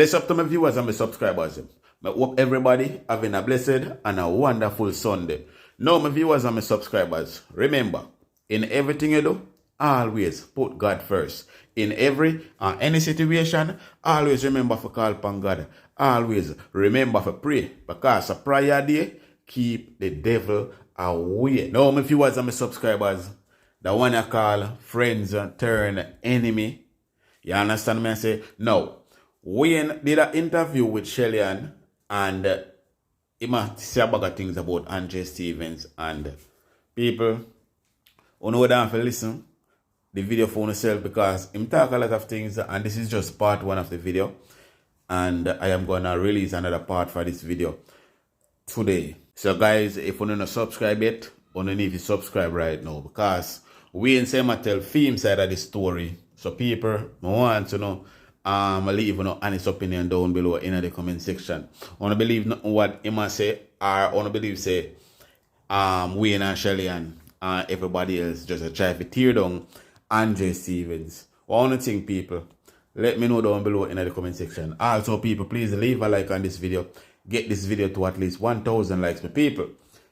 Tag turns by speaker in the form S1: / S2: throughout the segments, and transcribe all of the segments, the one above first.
S1: Bless up to my viewers and my subscribers. I hope everybody having a blessed and a wonderful Sunday. Now, my viewers and my subscribers, remember, in everything you do, always put God first. In every and any situation, always remember to call upon God. Always remember to pray, because a prayer day keep the devil away. Now, my viewers and my subscribers, the one I call friends turn enemy. You understand me? I say, no. Wayne did an interview with ShellyAnn, and he must say about things about Andre Stevens, and people who know that to listen the video for yourself, because him talk a lot of things, and this is just part one of the video, and I am gonna release another part for this video today. So guys, if you don't subscribe yet, you need to subscribe right now, because Wayne say I tell theme side of the story. So people want to know, leave honest opinion down below in the comment section. I want to believe nothing what Emma say, or I want to believe say Wayne and ShellyAnn and everybody else just try to tear down Andre Stevens. What want to think, people? Let me know down below in the comment section. Also, people, please leave a like on this video. Get this video to at least 1,000 likes, my people.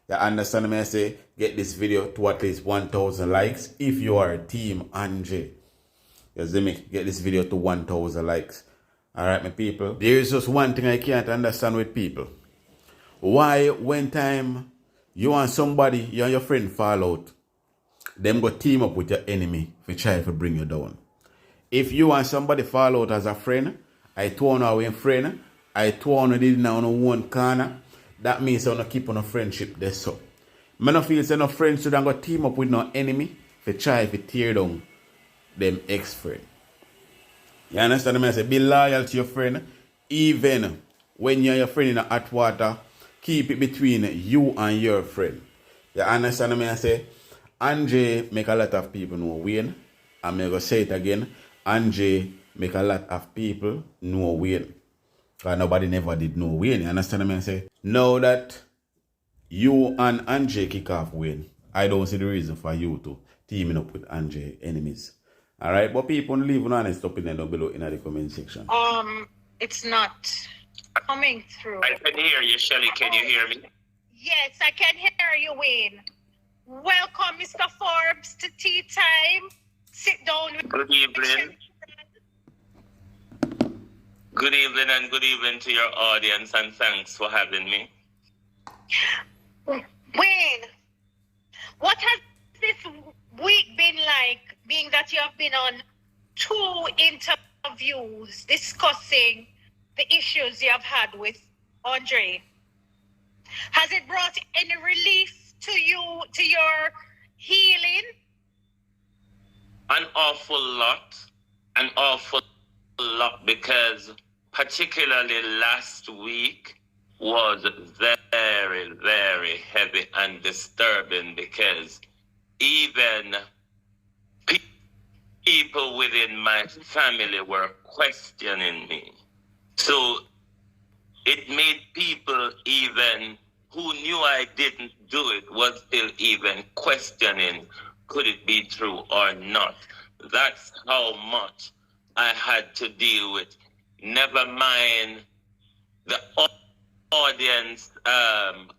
S1: You understand me? I say get this video to at least 1,000 likes if you are Team Andre. You see me? Get this video to 1,000 likes. Alright, my people. There is just one thing I can't understand with people. Why, when time you and somebody, you and your friend fall out, them go team up with your enemy to try to bring you down. If you and somebody fall out as a friend, I turn away a friend, I turn it in on one corner, that means I don't keep on a friendship there. So I don't feel say no friends should go team up with no enemy to try to tear down them ex-friend. You understand me? I say be loyal to your friend, even when you're your friend in a hot water. Keep it between you and your friend. You understand me? I say Andre make a lot of people know Wayne. I'm going to say it again. Andre make a lot of people know Wayne. Because nobody never did know Wayne. You understand me? I say now that you and Andre kick off Wayne, I don't see the reason for you to teaming up with Andre enemies. Alright, but people leave an honest opinion down below in the comment section.
S2: It's not coming through.
S3: I can hear you, Shelly. Can you hear me?
S2: Yes, I can hear you, Wayne. Welcome, Mr. Forbes, to tea time. Sit down with
S3: Good evening. Good evening and good evening to your audience, and thanks for having me.
S2: Wayne, what has this week been like, being that you have been on 2 interviews discussing the issues you have had with Andre? Has it brought any relief to you, to your healing?
S3: An awful lot, because particularly last week was very, very heavy and disturbing, because even people within my family were questioning me. So it made people even who knew I didn't do it was still even questioning, could it be true or not? That's how much I had to deal with. Never mind the audience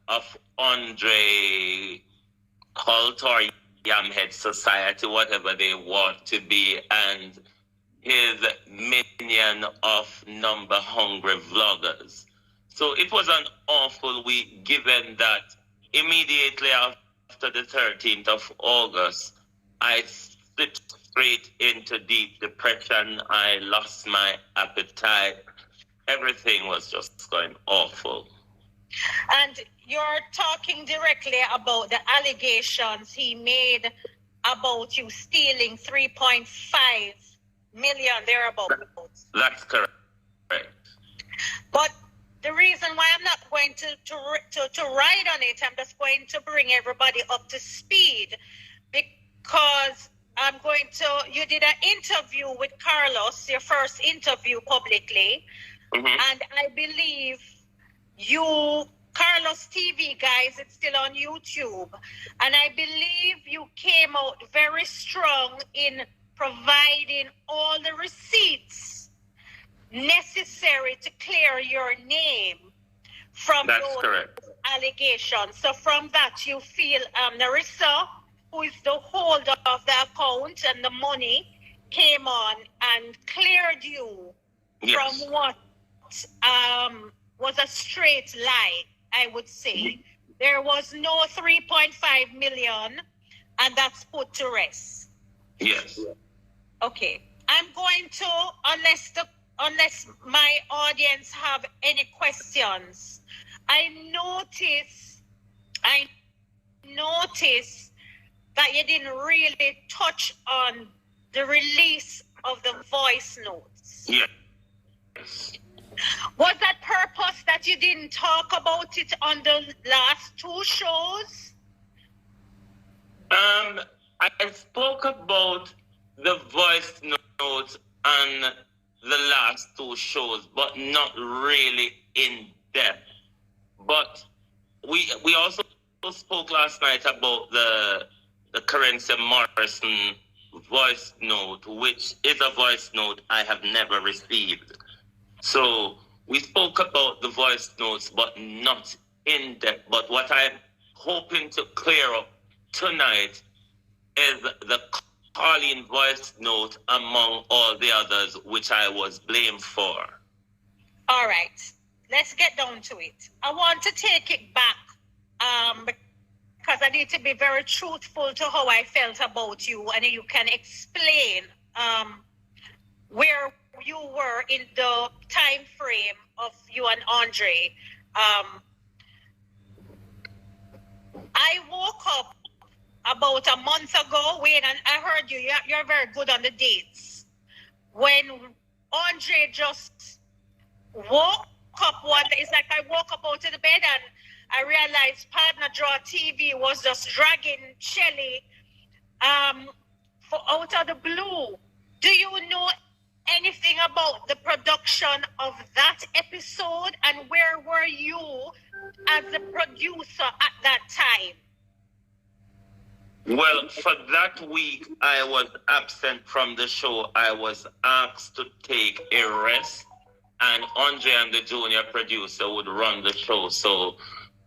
S3: of Andre cult or Yamhead Society, whatever they want to be, and his minion of number hungry vloggers. So it was an awful week, given that immediately after the 13th of August, I slipped straight into deep depression. I lost my appetite. Everything was just going awful.
S2: And you're talking directly about the allegations he made about you stealing 3.5 million thereabouts.
S3: That's correct.
S2: But the reason why I'm not going to ride on it, I'm just going to bring everybody up to speed, because you did an interview with Carlos, your first interview publicly, and I believe Carlos TV, guys, it's still on YouTube, and I believe you came out very strong in providing all the receipts necessary to clear your name from
S3: That's
S2: those
S3: correct.
S2: allegations. So from that, you feel Narissa, who is the holder of the account and the money, came on and cleared you
S3: Yes.
S2: from what was a straight lie, I would say. There was no 3.5 million, and that's put to rest.
S3: Yes.
S2: Okay. I'm going to, unless my audience have any questions, I notice that you didn't really touch on the release of the voice notes.
S3: Yes.
S2: Was that purpose that you didn't talk about it on the last two shows?
S3: I spoke about the voice notes on the last two shows, but not really in depth. But we also spoke last night about the Curran&Exp0se voice note, which is a voice note I have never received. So we spoke about the voice notes, but not in depth. But what I'm hoping to clear up tonight is the calling voice note among all the others, which I was blamed for.
S2: All right, let's get down to it. I want to take it back because I need to be very truthful to how I felt about you, and you can explain where you were in the time frame of you and Andre. I woke up about a month ago, Wayne, and I heard you. You're very good on the dates. When Andre just woke up one day, it's like I woke up out of the bed and I realized Partner Draw TV was just dragging Shelly for out of the blue. Do you know anything about the production of that episode, and where were you as a producer at that time?
S3: Well, for that week, I was absent from the show. I was asked to take a rest, and Andre and the junior producer would run the show. So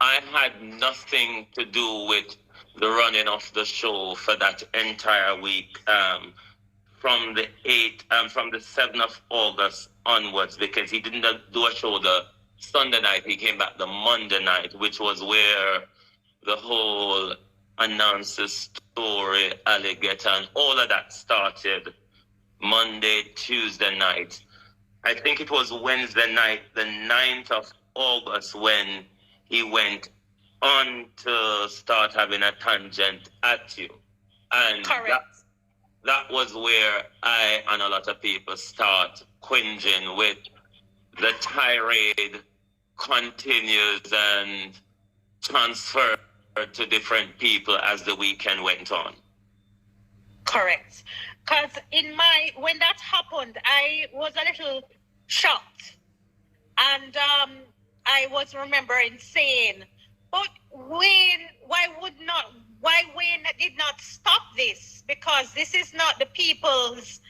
S3: I had nothing to do with the running of the show for that entire week. From the 7th of August onwards, because he didn't do a show the Sunday night. He came back the Monday night, which was where the whole announcer story, alligator, and all of that started. Monday, Tuesday night. I think it was Wednesday night, the 9th of August, when he went on to start having a tangent at you. And
S2: correct.
S3: That was where I and a lot of people start cringing with the tirade continues and transferred to different people as the weekend went on.
S2: Correct. Because when that happened, I was a little shocked. And I was remembering saying, but Wayne did not stop this, because this is not the people's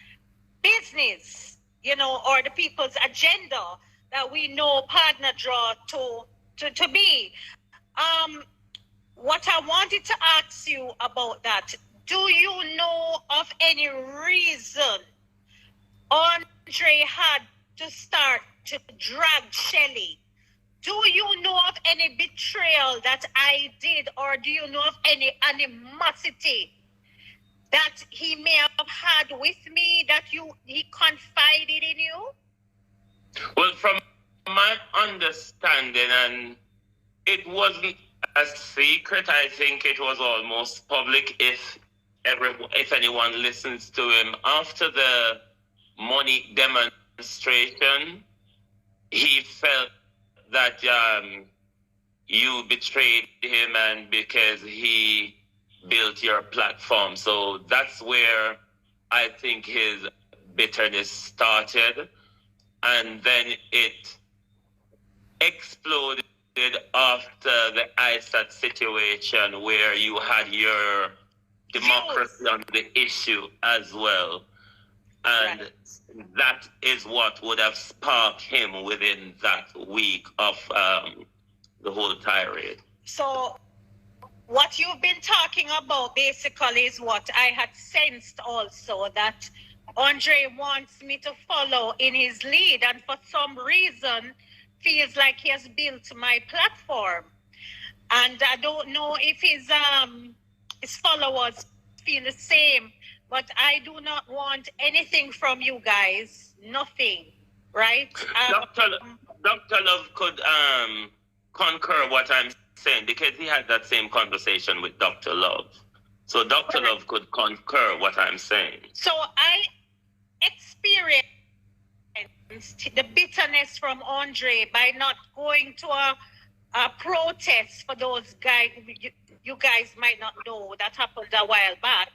S2: business, or the people's agenda that we know Partner Draw to be. What I wanted to ask you about that, do you know of any reason Andre had to start to drag Shelly? Do you know of any betrayal that I did, or do you know of any animosity that he may have had with me, that he confided in you?
S3: Well, from my understanding, and it wasn't a secret, I think it was almost public if anyone listens to him. After the money demonstration, he felt that you betrayed him, and because he built your platform. So that's where I think his bitterness started. And then it exploded after the ISAT situation, where you had your democracy on the issue as well. And
S2: Right.
S3: that is what would have sparked him within that week of the whole tirade.
S2: So what you've been talking about basically is what I had sensed also, that Andre wants me to follow in his lead, and for some reason feels like he has built my platform. And I don't know if his followers feel the same, but I do not want anything from you guys. Nothing, right?
S3: Dr. Love could concur what I'm saying, because he had that same conversation with Dr. Love. So Dr. Love could concur what I'm saying.
S2: So I experienced the bitterness from Andre by not going to a protest. For those guys, you guys might not know, that happened a while back.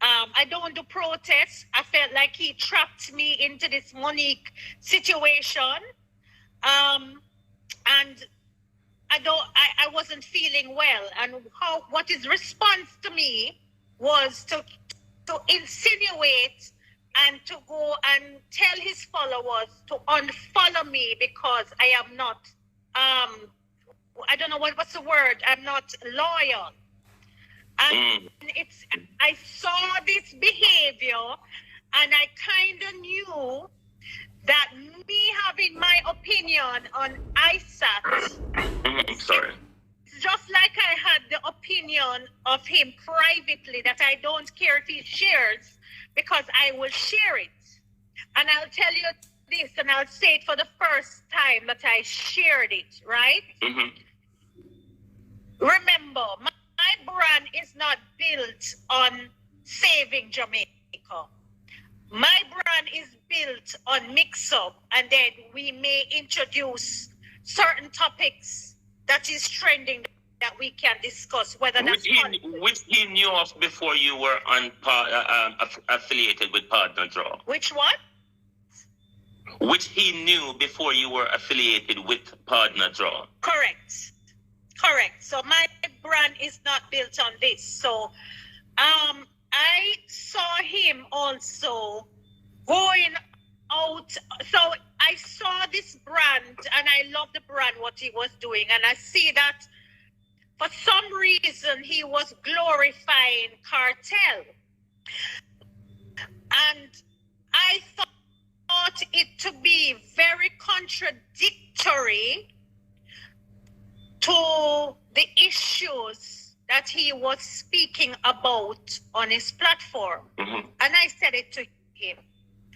S2: I don't do protests. I felt like he trapped me into this Monique situation. And I wasn't feeling well. And what his response to me was to insinuate and to go and tell his followers to unfollow me because I am not, I don't know what's the word, I'm not loyal. And I saw this behavior, and I kind of knew that me having my opinion on ISAT,
S3: sorry,
S2: just like I had the opinion of him privately, that I don't care if he shares, because I will share it. And I'll tell you this, and I'll say it for the first time, that I shared it, right? Remember, my brand is not built on saving Jamaica. My brand is built on mix-up, and then we may
S3: introduce
S2: certain topics that is trending that we can discuss, whether that's
S3: which he knew of before you were affiliated with Partner Draw.
S2: Which one?
S3: Which he knew before you were affiliated with Partner Draw.
S2: Correct. So my brand is not built on this. So I saw him also going out. So I saw this brand, and I love the brand, what he was doing. And I see that for some reason he was glorifying cartel. And I thought it to be very contradictory to the issues that he was speaking about on his platform. And I said it to him.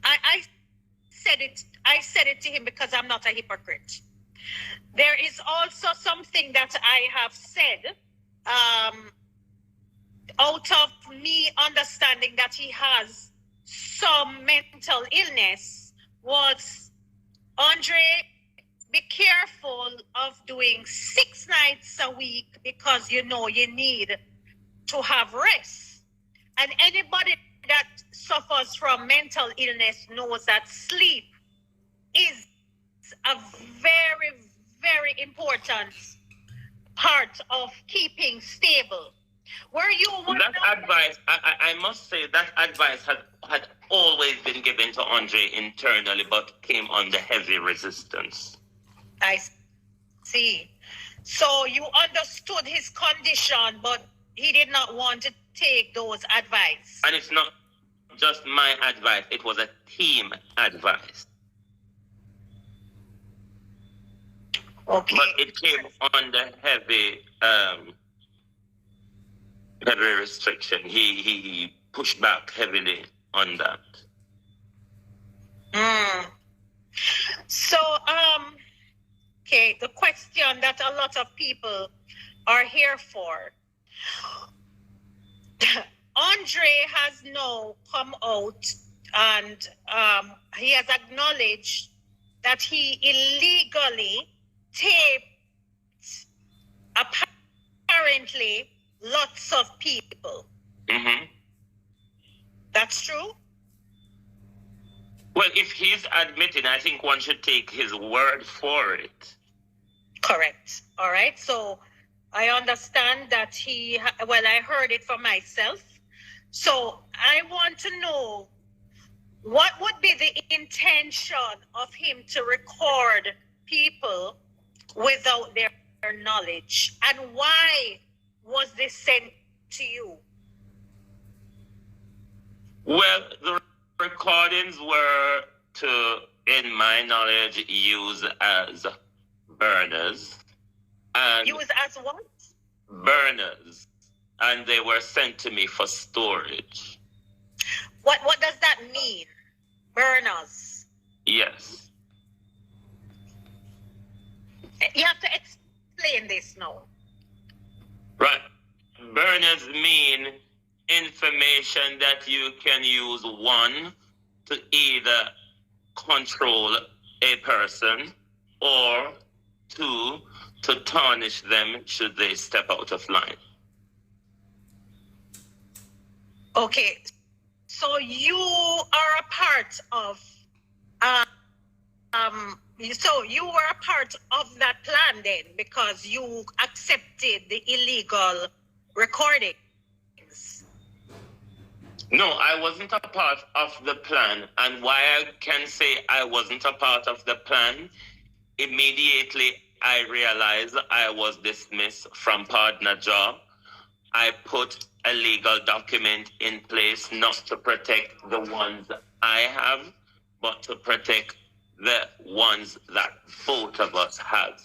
S2: I said it to him because I'm not a hypocrite. There is also something that I have said out of me understanding that he has some mental illness, was, Andre, be careful of doing 6 nights a week, because you know you need to have rest. And anybody that suffers from mental illness knows that sleep is a very, very important part of keeping stable. Were you one
S3: that advice? I must say that advice had always been given to Andre internally, but came under heavy resistance.
S2: I see. So you understood his condition, but he did not want to take those advice.
S3: And it's not just my advice, it was a team advice.
S2: Okay.
S3: But it came under heavy restriction. He pushed back heavily on that.
S2: So, okay, the question that a lot of people are here for. Andre has now come out, and he has acknowledged that he illegally taped apparently lots of people. That's true?
S3: Well, if he's admitting, I think one should take his word for it.
S2: Correct. All right. So I understand that I heard it for myself. So I want to know what would be the intention of him to record people without their knowledge? And why was this sent to you?
S3: Well, the recordings were, in my knowledge, used as burners. And
S2: Used as what?
S3: burners. And they were sent to me for storage.
S2: What does that mean? Burners.
S3: Yes.
S2: You have to explain this now.
S3: Right. Burners mean information that you can use, one, to either control a person, or two, to tarnish them should they step out of line.
S2: Okay. So you are a part of so you were a part of that plan then, because you accepted the illegal recordings.
S3: No, I wasn't a part of the plan. And why I can say I wasn't a part of the plan, immediately I realized I was dismissed from partner job. I put a legal document in place not to protect the ones I have, but to protect the ones that both of us have.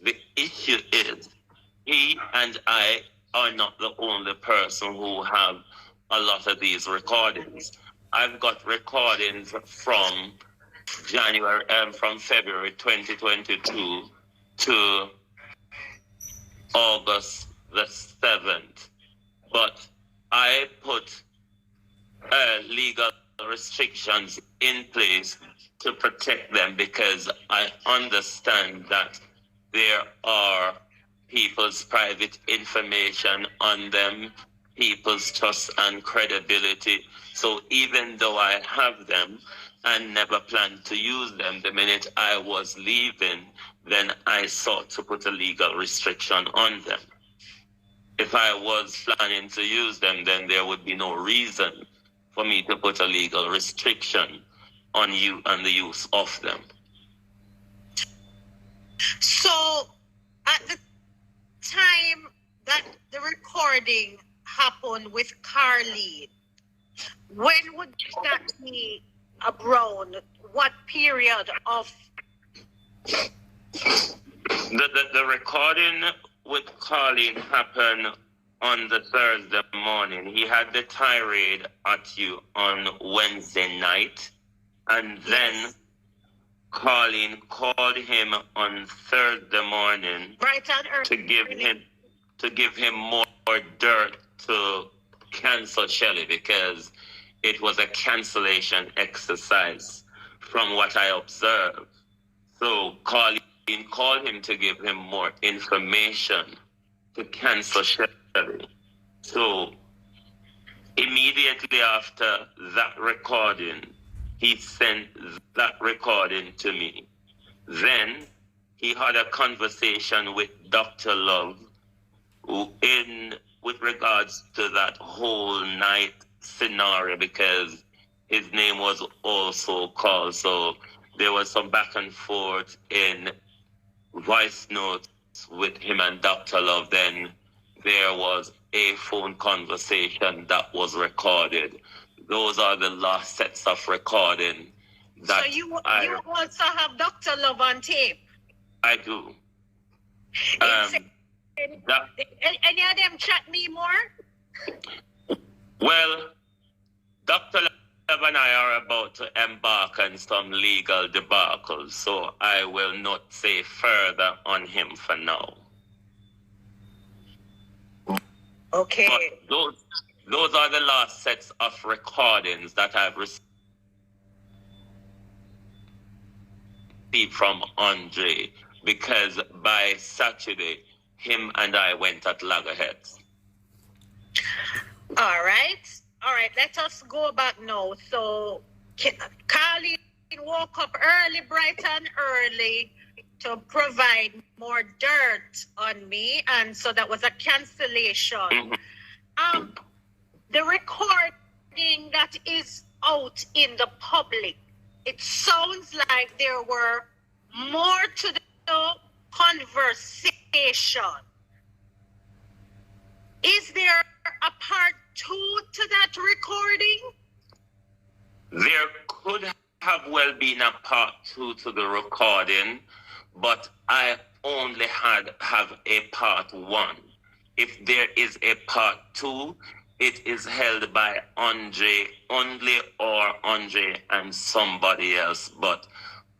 S3: The issue is, he and I are not the only person who have a lot of these recordings. I've got recordings from from February 2022 to August the 7th. But I put legal restrictions in place to protect them, because I understand that there are people's private information on them, people's trust and credibility. So even though I have them and never planned to use them, the minute I was leaving, then I sought to put a legal restriction on them. If I was planning to use them, then there would be no reason for me to put a legal restriction on you and the use of them.
S2: So at the time that the recording happened with Carly, when would that be around? What period of?
S3: The recording with Carlene happened on the Thursday morning. He had the tirade at you on Wednesday night, and then Carlene called him on Thursday morning to give him more dirt to cancel Shelly, because it was a cancellation exercise from what I observed. So Carlene called him to give him more information to cancel Shelly. So immediately after that recording, he sent that recording to me. Then he had a conversation with Dr. Love with regards to that whole night scenario, because his name was also called. So there was some back and forth in voice notes with him and Dr. Love. Then there was a phone conversation that was recorded. Those are the last sets of recording.
S2: So you also have Dr. Love on tape?
S3: I do.
S2: Any of them chat me more?
S3: Well, Dr. Love and I are about to embark on some legal debacle, so I will not say further on him for now.
S2: Okay.
S3: But those are the last sets of recordings that I've received from Andre, because by Saturday, him and I went at loggerheads.
S2: All right, let us go back now. So Carly woke up early, bright and early, to provide more dirt on me, and so that was a cancellation.
S3: Mm-hmm.
S2: The recording that is out in the public. It sounds like there were more to the conversation. Is there a part 2 to that recording?
S3: There could have well been a part 2 to the recording, but I only have a part 1. If there is a part 2, it is held by Andre only, or Andre and somebody else, but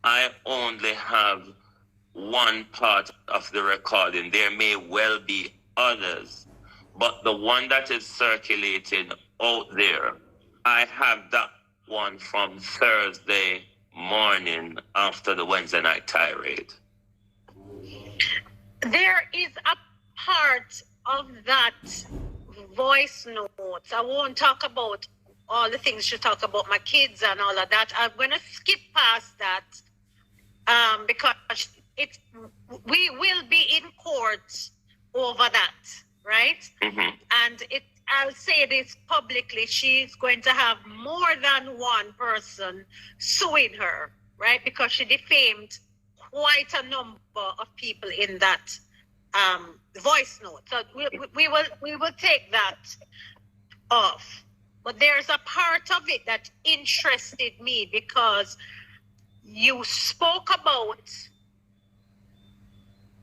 S3: I only have one part of the recording. There may well be others, but the one that is circulating out there, I have that one from Thursday morning after the Wednesday night tirade.
S2: There is a part of that voice note. I won't talk about all the things you talk about my kids and all of that. I'm going to skip past that because we will be in court over that, right?
S3: Mm-hmm.
S2: And I'll say this publicly, she's going to have more than one person suing her, right? Because she defamed quite a number of people in that voice note. So we will take that off. But there's a part of it that interested me because you spoke about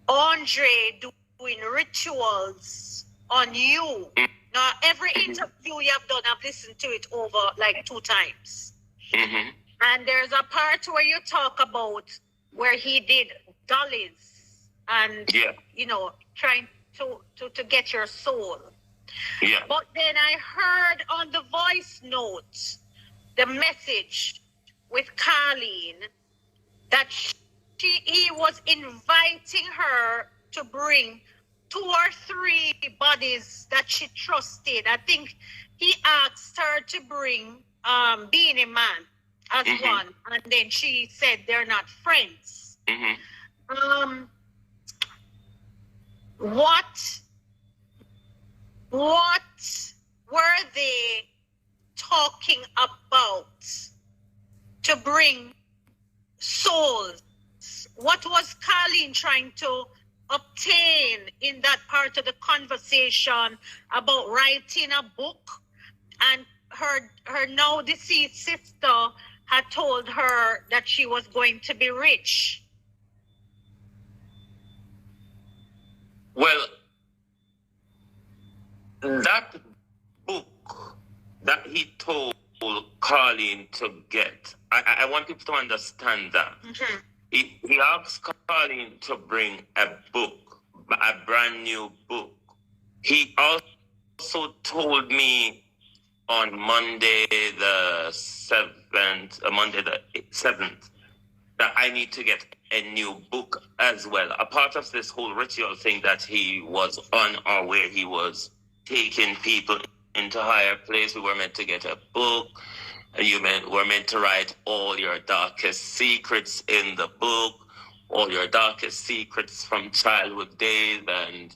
S2: Andre doing rituals on you. Now, every interview you have done, I've listened to it over like 2 times.
S3: Mm-hmm.
S2: And there's a part where you talk about where he did dollies and, trying to get your soul.
S3: Yeah.
S2: But then I heard on the voice note, the message with Colleen, that he was inviting her to bring 2 or 3 bodies that she trusted. I think he asked her to bring Beanie Man as one, and then she said they're not friends.
S3: Mm-hmm.
S2: What were they talking about to bring souls? What was Colleen trying to obtain in that part of the conversation about writing a book? And her now deceased sister had told her that she was going to be rich.
S3: Well, that book that he told Colleen to get, I want people to understand that.
S2: Mm-hmm.
S3: He asked Colleen to bring a book, a brand new book. He also told me on Monday the 7th, that I need to get a new book as well. A part of this whole ritual thing that he was on, or where he was taking people into higher place, we were meant to get a book. You were meant to write all your darkest secrets in the book, all your darkest secrets from childhood days, and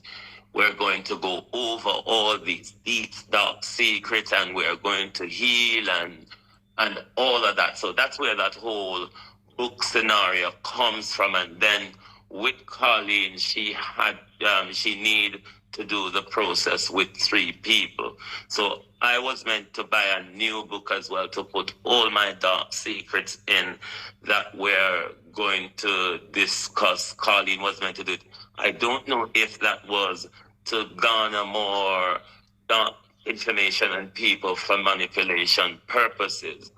S3: we're going to go over all these deep, dark secrets, and we're going to heal and all of that. So that's where that whole book scenario comes from. And then with Colleen, she needed to do the process with 3 people. So I was meant to buy a new book as well to put all my dark secrets in that we're going to discuss. Colleen was meant to do it. I don't know if that was to garner more dark information and people for manipulation purposes.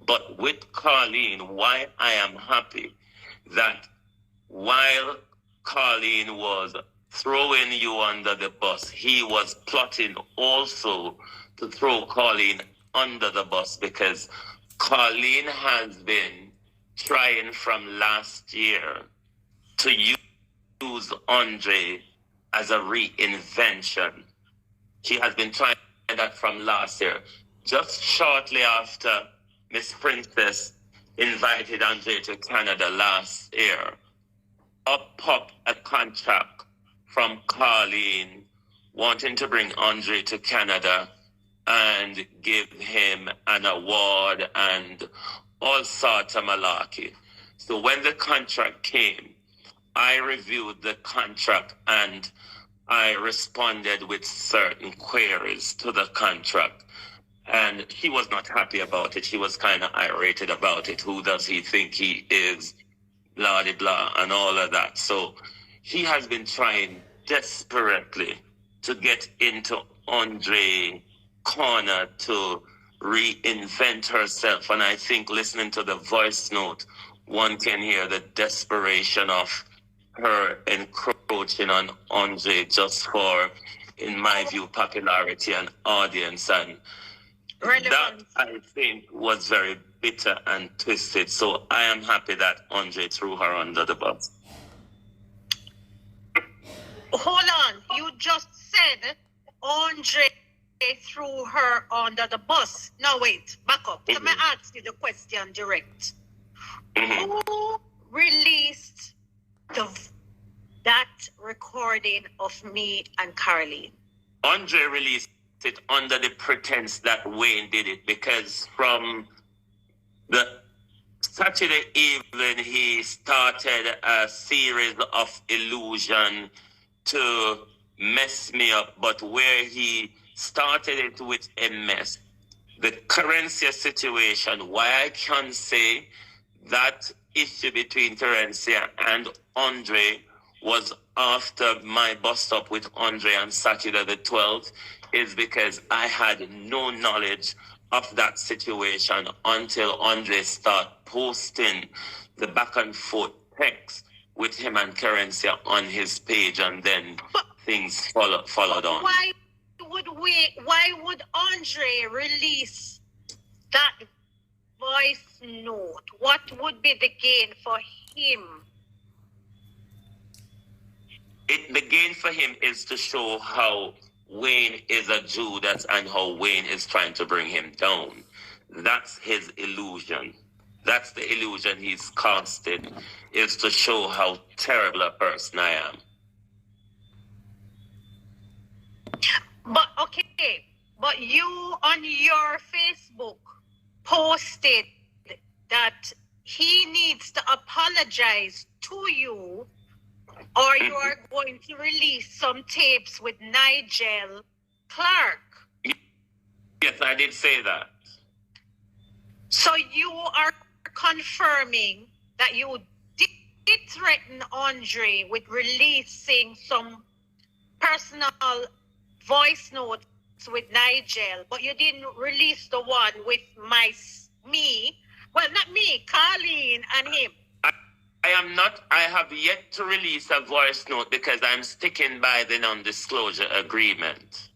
S3: But with Colleen, why I am happy that while Colleen was throwing you under the bus, he was plotting also to throw Colleen under the bus, because Colleen has been trying from last year to use Andre as a reinvention. She has been trying that from last year. Just shortly after Miss Princess invited Andre to Canada last year, up popped a contract from Colleen wanting to bring Andre to Canada and give him an award and all sorts of malarkey. So when the contract came, I reviewed the contract and I responded with certain queries to the contract. And he was not happy about it. He was kind of irritated about it. Who does he think he is? Blah, blah, blah, and all of that. So he has been trying desperately to get into Andre corner to reinvent herself. And I think listening to the voice note, one can hear the desperation of her encroaching on Andre just for, in my view, popularity and audience. And that, I think, was very bitter and twisted. So I am happy that Andre threw her under the bus.
S2: Hold on. You just said Andre threw her under the bus. Now wait, back up. Let me ask you the question direct. Who released that recording of me and Carleen?
S3: Andre released it under the pretense that Wayne did it, because from the Saturday evening he started a series of illusion to mess me up, but where he started it with a mess, the currency situation, why I can say that issue between Currency and Andre was after my bust up with Andre on Saturday the 12th, is because I had no knowledge of that situation until Andre started posting the back and forth text with him and Currency on his page, and then things followed on.
S2: Why would Andre release that voice note? What would be the gain for him?
S3: The gain for him is to show how Wayne is a Judas and how Wayne is trying to bring him down. That's his illusion. That's the illusion he's casted, is to show how terrible a person I am.
S2: But you on your Facebook posted that he needs to apologize to you, or you are going to release some tapes with Nigel Clark.
S3: Yes, I did say that.
S2: So you are confirming that you did threaten Andre with releasing some personal voice notes with Nigel, but you didn't release the one with me. Well, not me, Carleen and him.
S3: I have yet to release a voice note because I'm sticking by the non-disclosure agreement.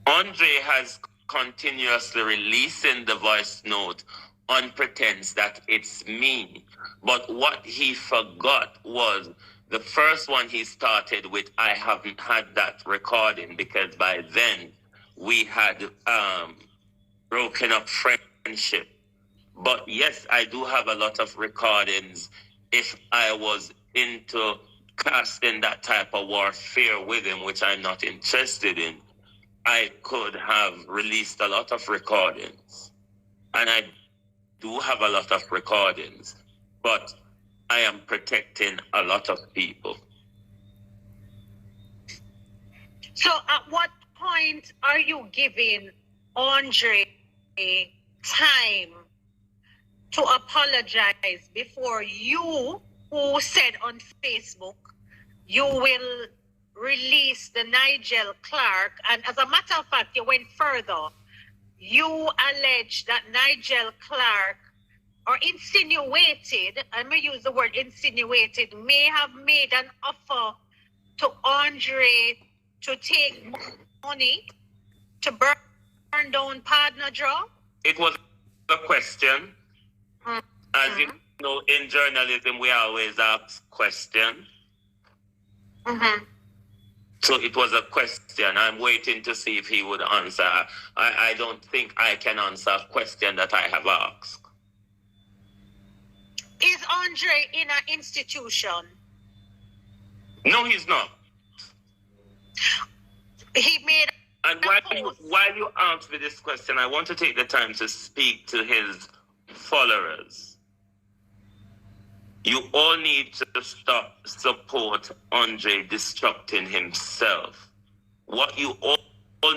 S3: Andre has continuously releasing the voice note on pretense that it's me. But what he forgot was the first one he started with, I haven't had that recording because by then we had broken up friendship. But yes, I do have a lot of recordings. If I was into casting that type of warfare with him, which I'm not interested in, I could have released a lot of recordings. And I do have a lot of recordings. But I am protecting a lot of people.
S2: So at what point are you giving Andre time to apologize before you, who said on Facebook, you will release the Nigel Clark? And as a matter of fact, you went further. You allege that Nigel Clark, or insinuated, I'm going to use the word insinuated, may have made an offer to Andre to take money to burn down Partner Draw?
S3: It was a question. As you know, in journalism, we always ask questions. So it was a question. I'm waiting to see if he would answer. I don't think I can answer a question that I have asked.
S2: Is Andre in an institution?
S3: No, he's not.
S2: He made
S3: And while you answer this question, I want to take the time to speak to his followers. You all need to stop support Andre destructing himself. What you all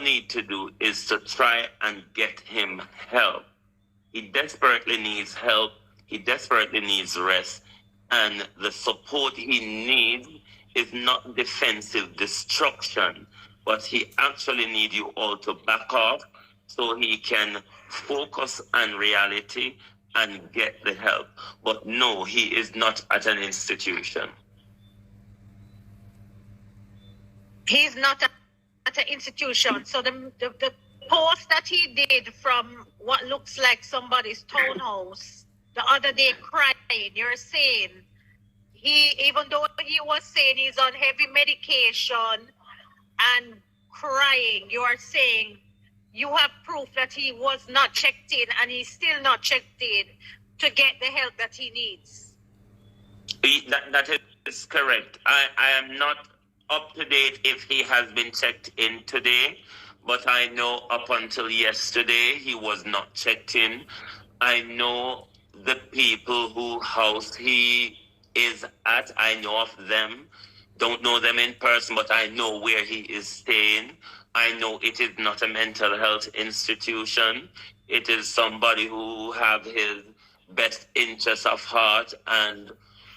S3: need to do is to try and get him help. He desperately needs help. He desperately needs rest. And the support he needs is not defensive destruction, but he actually needs you all to back off so he can focus on reality and get the help. But no, he is not at an institution.
S2: He's not at an institution. So the post that he did from what looks like somebody's townhouse the other day crying, you're saying even though he was saying he's on heavy medication and crying, you are saying you have proof that he was not checked in and he's still not checked in to get the help that he needs.
S3: That is correct. I am not up to date if he has been checked in today, but I know up until yesterday he was not checked in. I know the people whose house he is at. I know of them. Don't know them in person, but I know where he is staying. I know it is not a mental health institution. It is somebody who have his best interests of heart and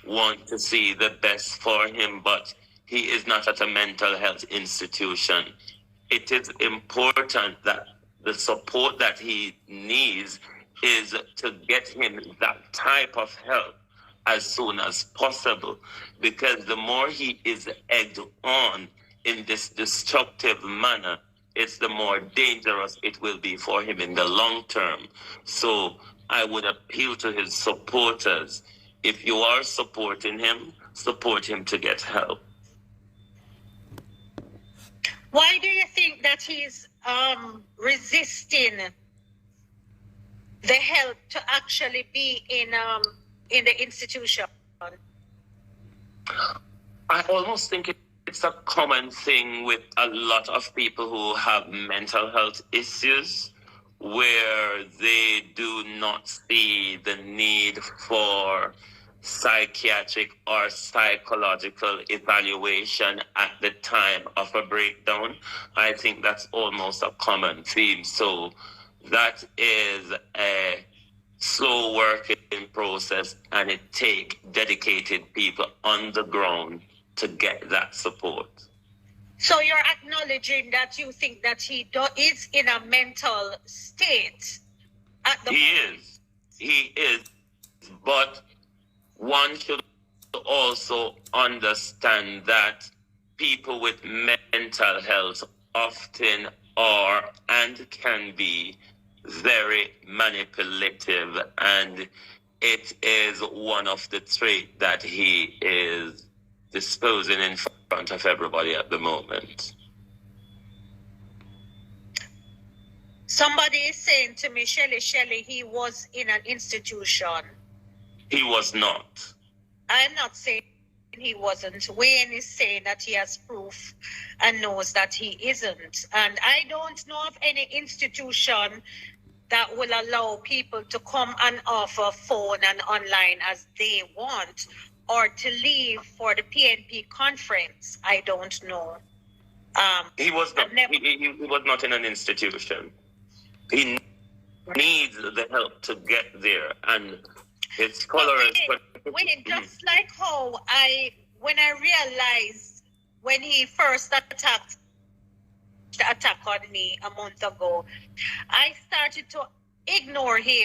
S3: want to see the best for him, but he is not at a mental health institution. It is important that the support that he needs is to get him that type of help as soon as possible, because the more he is egged on in this destructive manner, it's the more dangerous it will be for him in the long term. So I would appeal to his supporters. If you are supporting him, support him to get help.
S2: Why do you think that he's resisting the help to actually be in the institution?
S3: I almost think it's a common thing with a lot of people who have mental health issues, where they do not see the need for psychiatric or psychological evaluation at the time of a breakdown. I think that's almost a common theme. So that is a slow working process, and it takes dedicated people on the ground to get that support.
S2: So you're acknowledging that you think that he is in a mental state at the moment?
S3: He is, but one should also understand that people with mental health often are and can be very manipulative, and it is one of the traits that he is disposing in front of everybody at the moment.
S2: Somebody is saying to me, Shelly, he was in an institution.
S3: He was not.
S2: I'm not saying he wasn't. Wayne is saying that he has proof and knows that he isn't. And I don't know of any institution that will allow people to come and offer phone and online as they want, or to leave for the PNP conference. I don't know.
S3: He was not. He was not in an institution. He needs the help to get there, and his followers.
S2: Just like how when I realized when he first attacked on me a month ago, I started to ignore him